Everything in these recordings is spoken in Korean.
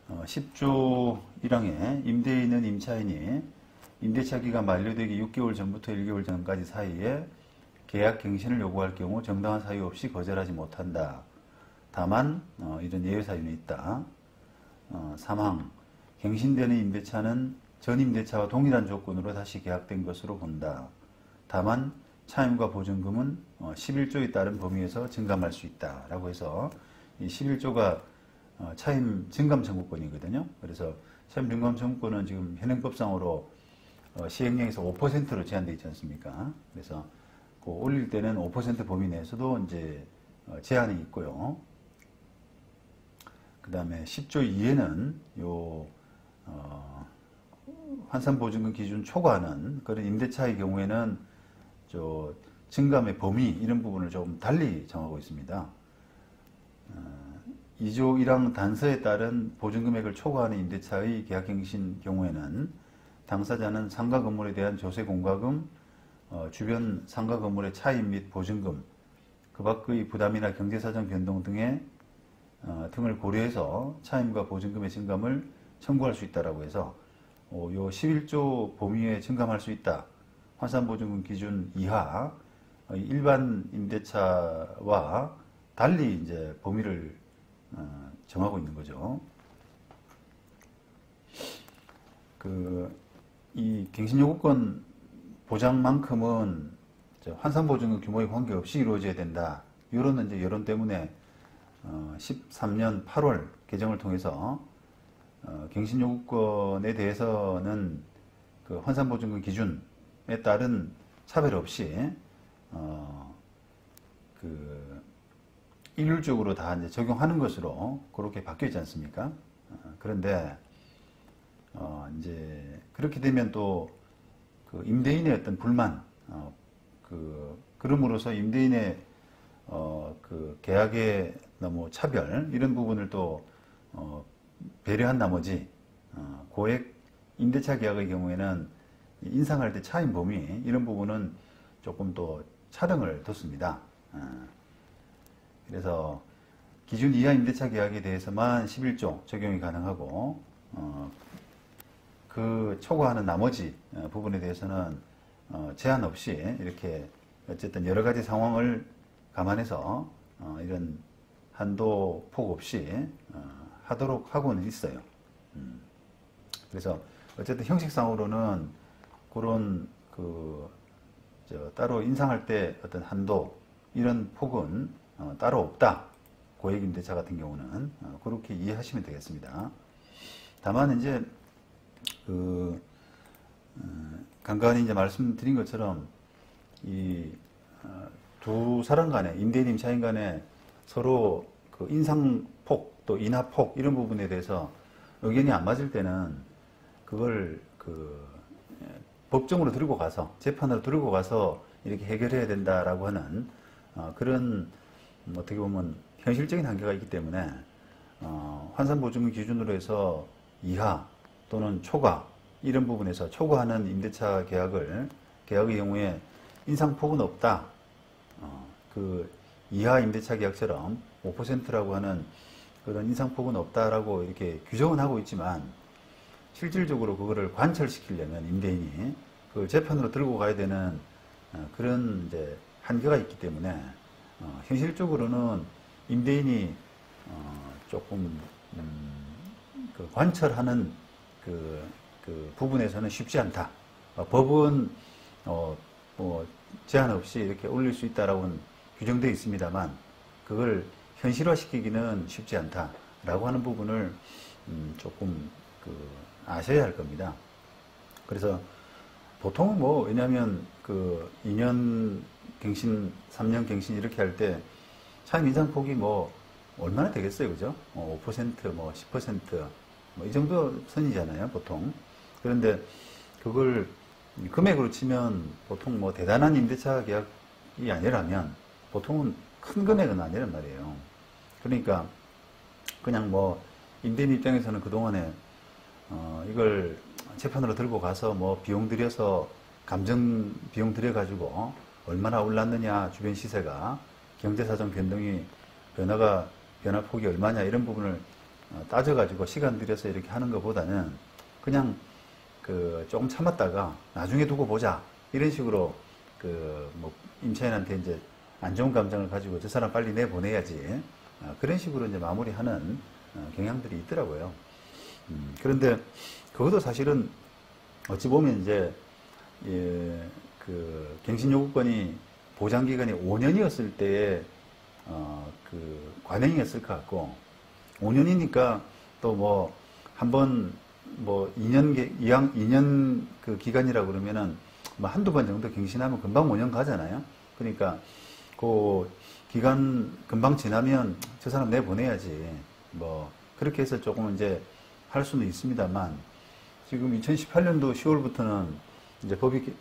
10조 1항에 임대인은 임차인이 임대차 기간 만료되기 6개월 전부터 1개월 전까지 사이에 계약 갱신을 요구할 경우 정당한 사유 없이 거절하지 못한다. 다만 이런 예외 사유는 있다. 3항 갱신되는 임대차는 전 임대차와 동일한 조건으로 다시 계약된 것으로 본다. 다만 차임과 보증금은 11조에 따른 범위에서 증감할 수 있다. 라고 해서 이 11조가 차임 증감 청구권이거든요. 그래서 차임 증감 청구권은 지금 현행법상으로 시행령에서 5%로 제한되어 있지 않습니까? 그래서 그 올릴 때는 5% 범위 내에서도 이제 제한이 있고요. 그 다음에 10조 2에는 요 환산보증금 기준 초과하는 그런 임대차의 경우에는 저 증감의 범위 이런 부분을 좀 달리 정하고 있습니다. 2조 1항 단서에 따른 보증금액을 초과하는 임대차의 계약갱신 경우에는 당사자는 상가 건물에 대한 조세 공과금, 주변 상가 건물의 차임 및 보증금, 그 밖의 부담이나 경제사정 변동 등을 고려해서 차임과 보증금의 증감을 청구할 수 있다라고 해서 요 11조 범위에 증감할 수 있다. 환산보증금 기준 이하 일반 임대차와 달리 이제 범위를 정하고 있는 거죠. 이 갱신요구권 보장만큼은 환산보증금 규모에 관계없이 이루어져야 된다. 이런 이제 여론 때문에 13년 8월 개정을 통해서 갱신요구권에 대해서는 그 환산보증금 기준에 따른 차별 없이 일률적으로 다 이제 적용하는 것으로 그렇게 바뀌어 있지 않습니까? 그런데 이제 그렇게 되면 또 그 임대인의 어떤 불만, 그럼으로써 임대인의 그 계약의 너무 차별 이런 부분을 또 배려한 나머지 고액 임대차 계약의 경우에는 인상할 때 차임 범위 이런 부분은 조금 또 차등을 뒀습니다. 그래서 기준 이하 임대차 계약에 대해서만 11조 적용이 가능하고 그 초과하는 나머지 부분에 대해서는 제한 없이 이렇게 어쨌든 여러 가지 상황을 감안해서 이런 한도 폭 없이 하도록 하고는 있어요. 그래서 어쨌든 형식상으로는 그런 따로 인상할 때 어떤 한도 이런 폭은 따로 없다. 고액 임대차 같은 경우는 그렇게 이해하시면 되겠습니다. 다만 이제 간간히 이제 말씀드린 것처럼 이 두 사람 간에 임대인 임차인 간에 서로 그 인상폭 또 인하폭 이런 부분에 대해서 의견이 안 맞을 때는 그걸 법정으로 들고 가서 재판으로 들고 가서 이렇게 해결해야 된다라고 하는 그런 어떻게 보면 현실적인 한계가 있기 때문에 환산보증금 기준으로 해서 이하 또는 초과 이런 부분에서 초과하는 임대차 계약의 경우에 인상폭은 없다. 그 이하 임대차 계약처럼 5%라고 하는 그런 인상폭은 없다라고 이렇게 규정은 하고 있지만 실질적으로 그거를 관철시키려면 임대인이 그걸 재판으로 들고 가야 되는 그런 이제 한계가 있기 때문에 현실적으로는 임대인이 조금 그 관철하는 그 부분에서는 쉽지 않다. 법은 뭐 제한 없이 이렇게 올릴 수 있다라고는 규정되어 있습니다만 그걸 현실화시키기는 쉽지 않다라고 하는 부분을 조금 아셔야 할 겁니다. 그래서 보통은 뭐 왜냐하면 2년 갱신, 3년 갱신 이렇게 할 때 차임 인상폭이 뭐 얼마나 되겠어요, 그죠? 5%, 뭐 10%, 뭐 이 정도 선이잖아요, 보통. 그런데 그걸 금액으로 치면 보통 뭐 대단한 임대차 계약이 아니라면 보통은 큰 금액은 아니란 말이에요. 그러니까 그냥 뭐 임대인 입장에서는 그동안에 이걸 재판으로 들고 가서 뭐 비용 들여서 감정 비용 들여가지고 얼마나 올랐느냐 주변 시세가 경제사정 변화폭이 얼마냐 이런 부분을 따져가지고 시간 들여서 이렇게 하는 것보다는 그냥 조금 참았다가 나중에 두고 보자 이런 식으로 뭐 임차인한테 이제 안 좋은 감정을 가지고 저 사람 빨리 내보내야지 그런 식으로 이제 마무리하는 경향들이 있더라고요. 그런데 그것도 사실은 어찌 보면 이제 갱신 요구권이 보장 기간이 5년이었을 때의 관행이었을 것 같고 5년이니까 또 뭐 한번 뭐 2년 기간이라고 그러면은 뭐 한두 번 정도 갱신하면 금방 5년 가잖아요. 그러니까 그 기간 금방 지나면 저 사람 내보내야지 뭐 그렇게 해서 조금 이제 할 수는 있습니다만 지금 2018년도 10월부터는 이제 법이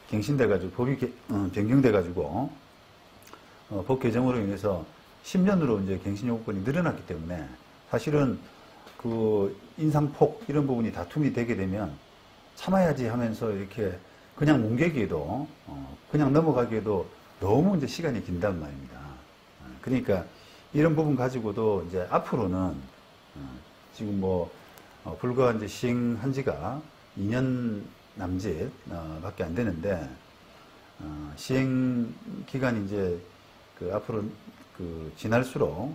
갱신돼가지고 법이 변경돼가지고 법 개정으로 인해서 10년으로 이제 갱신 요구권이 늘어났기 때문에 사실은 인상폭 이런 부분이 다툼이 되게 되면 참아야지 하면서 이렇게 그냥 뭉개기에도 그냥 넘어가기에도 너무 이제 시간이 긴단 말입니다. 그러니까 이런 부분 가지고도 이제 앞으로는 지금 뭐 불과 이제 시행한 지가 2년 남짓 밖에 안 되는데 시행 기간이 이제 앞으로 지날수록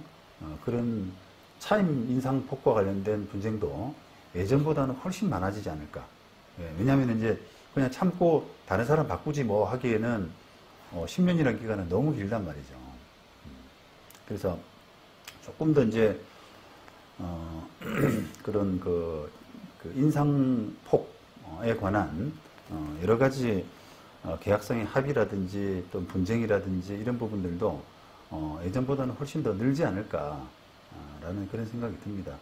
그런 차임 인상 폭과 관련된 분쟁도 예전보다는 훨씬 많아지지 않을까. 왜냐하면 이제 그냥 참고 다른 사람 바꾸지 뭐 하기에는 10년이라는 기간은 너무 길단 말이죠. 그래서 조금 더 이제 그런 인상폭에 관한 여러 가지 계약상의 합의라든지 또 분쟁이라든지 이런 부분들도 예전보다는 훨씬 더 늘지 않을까라는 그런 생각이 듭니다.